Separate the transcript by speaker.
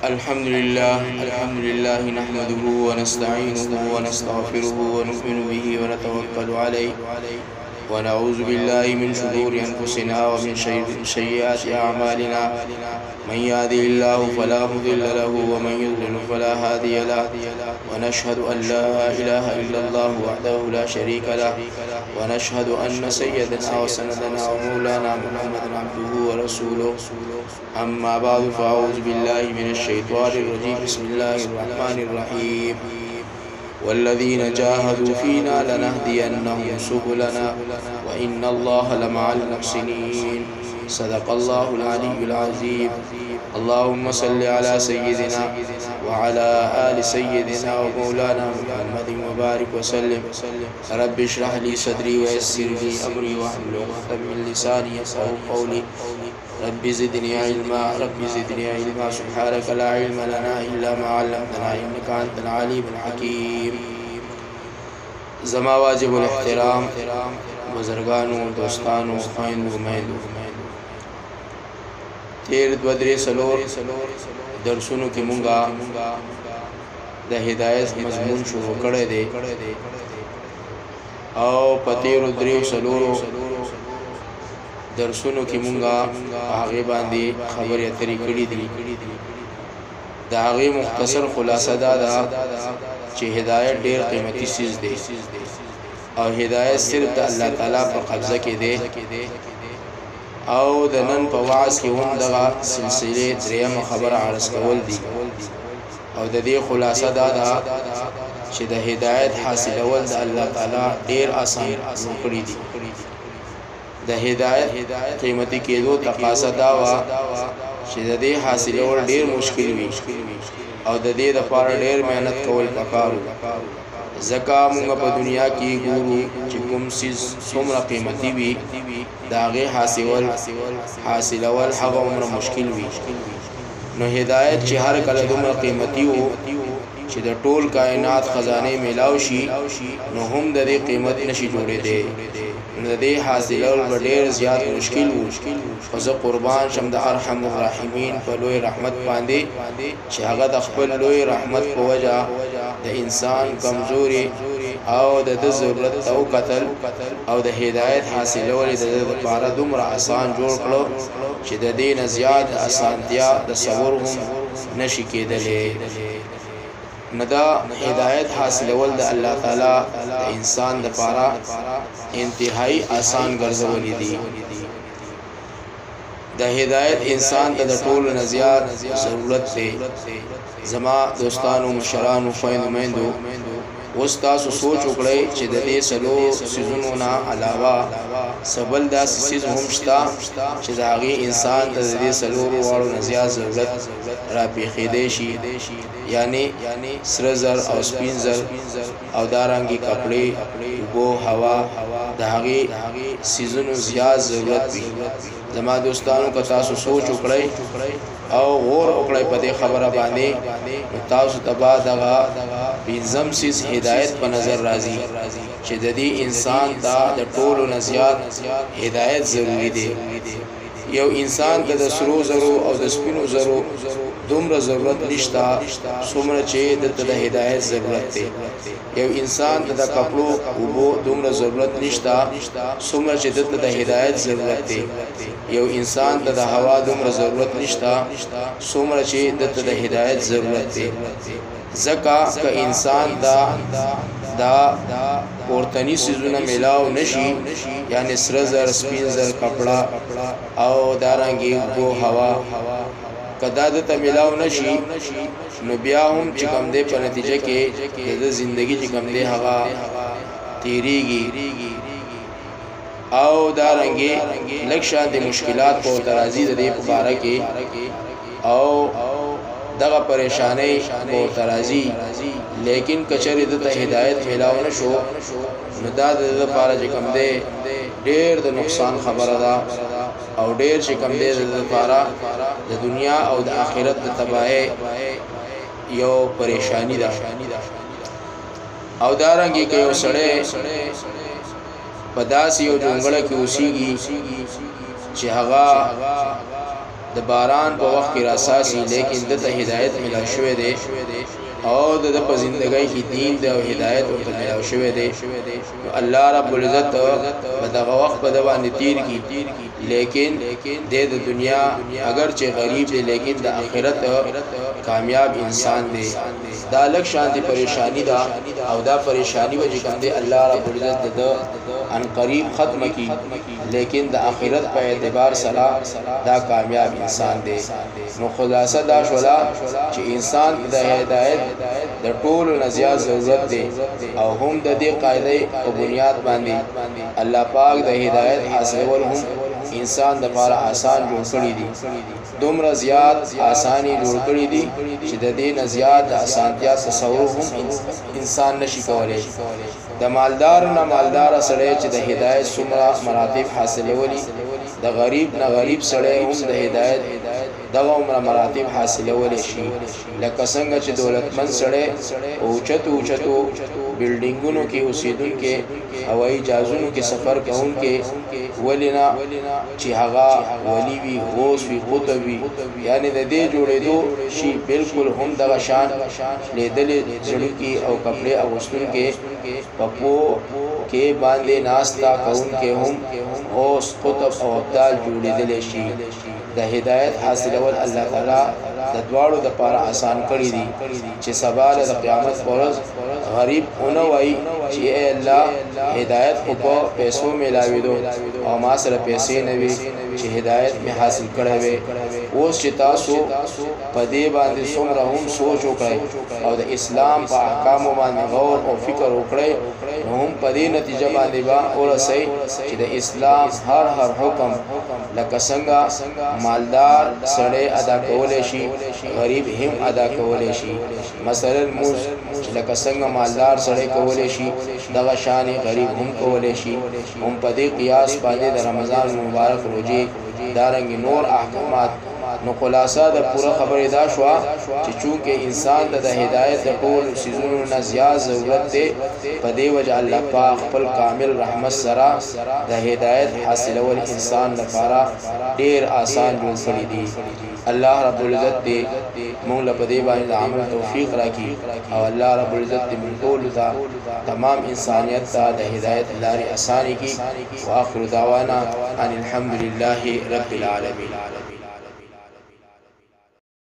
Speaker 1: अल्हम्दुलिल्लाह नहमदुहु व नस्तईनुहु व नस्तगफिरुहु व नु'मिनु बिही व नतवक्कलु अलैहि व नऊज़ु बिल्लाहि मिन शुरूरि अनफुसिना व मिन सय्यिआति अअमालिना मन यहदिहिल्लाहु फला मुदिल्ल लहु व मन युद्लिल फला हादिय लहु व नशहदु अन ला इलाहा इल्लल्लाह वहदहु ला शरीका लहु व नशहदु अन्न सय्यदना व सनदना व मौलाना मुहम्मदन अब्दुहु व रसूलुहु अम्मा बअद फ़अऊज़ु बिल्लाहि मिनश शैतानिर रजीम बिस्मिल्लाहिर रहमानिर रहीम वल्लज़ीना जाहदू फ़ीना लनहदियन्नहुम सुबुलना व इन्नल्लाहा लमअल मुहसिनीन सदक़ल्लाहुल अलीयुल अज़ीम। अल्लाहुम्मा सल्लि अला सय्यिदिना व अला आलि सय्यिदिना व मौलाना मुहम्मदिन व बारिक व सल्लिम। रब्बि इश्रह ली सदरी व यस्सिर ली अमरी वहलुल उक़दतम मिन लिसानी यफ़क़हू क़ौली। रब्बि ज़िदनी इल्मा सुब्हानका ला इल्मा लना इल्ला मा अल्लमतना इन्नका अंतल अलीमुल हकीम। ज़मा वाजिबुल एहतराम बुज़ुर्गानों दोस्तानों ख़ुवानियों महदों तेर द्वदरे सलोर दरसुनों की मुंगा द हिदायत मज़मून शुरू करे दे और पतेर द्रे सलोरो दरसुनों की मुंगा आगे बांधी खबर या तरीक़ड़ी दी दागे मुख्तसर खुलासा दादा चे हिदायत ढेर कीमती चीज़ दे और हिदायत सिर्फ अल्लाह ताला पर कब्ज़ा के दे और दनन पवास की दगा सिलसिले द्रियम खबर आरस कवल दी और दे खुलासा दादा चे द हिदायत हासिल अवल द अल्लाह ताला ढेर आसान रोकड़ी दी द हिदायत कीमती के दो तकासा दावा शिदे हासिल और ढेर मुश्किल भी और दे दफार ढेर मेहनत कवल पकारू ज़का मुंगा पर दुनिया की गुरु चिकुम सुमरा कीमती भी दागे हासिल अवल हग उम्र मुश्किल भी न हिदायत चहर कल दुम्र कीमती हो चे द टोल कायनात ख़जाने मिलावशी न हम दे कीमत नशी जोड़े दे नदे हासिल और ढेर ज़्यादा मुश्किल फज़ क़ुरबान शमद अरहमुर राहिमीन पर लोए रहमत पांदे शहागत अखबल लोए रहमत को वजह द इंसान कमज़ोरी और द ज़रूरत तो कतल और द हिदायत हासिल और द पारा दुमरा आसान जोड़ करो चे द दीन ज़्यादा आसानतिया द सवर हम नशी के दले नदा हिदायत हासिल वल द अल्लाह ताला द इंसान द पारा इंतहाई आसान गर्ज़वली दी द हिदायत इंसान द टोल नज़ियात ज़रूरत दे ज़मा दोस्तानों मुशरानों फ़ैनुमैंदो वस्तासु सोच उकड़े चे दे सलो सीज़ुनों ना अलावा सबल दा सीज़ हमश्ता चे दागी इंसान दे सलो वालो नज़ियात ज़रूरत रापी खिदेशी यानी सरज़र और स्पिंज़र और दारंगी कपड़े वो हवा दागी सीज़न ज़्यादा ज़रूरत भी जमा दोस्तानों का तासु सोच उकड़े और गौर उकड़े पदे खबर बांधे तासु तबा दगा बिज़म सीज़ हिदायत पर नज़र राजी शिददी इंसान ता द टोल नज़ियात हिदायत ज़रूरी दे यो इंसान का दसरो ज़रो और दस्पिनो ज़रो दुम्र ज़रूरत निश्ता सुमर चे द हिदायत ज़रूरत दे यो इंसान द कपड़ों उबो दुम्र ज़रूरत निश्ता सुमर चे द हिदायत ज़रूरत दे यो इंसान द हवा दुम्र ज़रूरत निश्ता सुमर चे द हिदायत ज़रूरत दे ज़का का इंसान दा औरतनी सीज़ुना मिलाव नशी यानी सरज़र स्पिंज़र कपड़ा और दारंगी वो हवा कदादत मिलाव नशी नबिया हम चिकम दे पर नतीजे के ज़िंदगी चिकम दे हवा तेरीगी और दारंगी लक्ष्य दे मुश्किलात को तराजी दे पुकारा के और दगा परेशानी को तराजी लेकिन कचर इद हिदायत मिलाव न शो नदाद पारा चिकम दे ढेर द नुकसान खबर अदा और ढेर चिकम दे पारा द दुनिया और द आखिरत द तबाहे यो परेशानी दा और दारंगी के यो सड़े पदासी यो जोंगड़ा की उसीगी चहगा د باران په وخت کې راساسي لیکن د ته هدایت ملا شوې ده او د په زندګۍ کې دین د هدایت او ملا شوې ده الله رب العزت په دغه وخت په باندې تیر کی لیکن د دنیا اگر چې غریب دی لیکن د آخرت کامیاب انسان دی دا لک شانتی پریشانی دا او دا پریشانی و چې کوم دی الله رب العزت د ان قریب ختم کی لیکن د آخرت په اعتبار سره دا کامیاب انسان دی نو خلاصه دا شولا چې انسان د هدایت د ټولو نه زیات ضرورت دی او هم د دې قاعده او بنیاد باندې الله پاک د هدایت حاصلول هم انسان د لپاره آسان جوړ کړی دي دومره زیات آسانی جوړ کړی دي چې د دې نه زیات آسانتیا تصور هم انسان نشي کولای د مالدار نه مالدار سره چې د هدایت څومره مراتب حاصلولي د غریب نه غریب سره هم د هدایت دغه عمر مراتب حاصلول شي لکه څنګه چې دولتمن سره او چتو بلډینګونو کې اوسیدونکو هوایي جهازونو کې سفر کوونکو ولینا چې هغه ولی وی غوث وی قطب وی یعنی د دې جوړېدو شي بالکل هم دغه شان لیدل ځړو کې او کپڑے اغوستونکو پپو کې باندې ناستا کوونکو هم غوث قطب او ابدال جوړېدل شي د هدایت حاصلول الله تعالی د دواړو د لپاره آسان کړی دي چې سبا د قیامت پرز غریب اونو وای چې الله هدایت کو په پیسو ملاوي دو او ما سره پیسې نه وي چې هدایت می حاصل کړی وي اوس چې تاسو په دې باندې څومره هم سوچ وکړئ او د اسلام په احکام باندې غور او فکر وکړئ هم په دې نتیجه باندې با ورسئ چې د اسلام هر حکم لکه څنګه مالدار سړی ادا کولای شي غریب هم ادا کولای شي مثلا موږ لکه څنګه مالدار سړی کولای شي دغه شان غریب هم کولای شي هم په دې قیاس باندې د رمضان مبارک روزي دارنګ نور احکامات نو خلاصہ د پوره خبره دا شو چې چونکه انسان د هدایت د ټول سيزونو نه زیات ضرورت دی په دې وجه الله پاک خپل کامل رحمت سره د هدایت حاصلول انسان لپاره ډیر آسان جوړ کړی دی الله رب العزت دې موږ له دې باندې عمل توفیق راکړي او الله رب العزت دې موږ ټول ته تمام انسانیت ته د هدایت لارې آساني کړي واخر دعوانا ان الحمد لله رب العالمين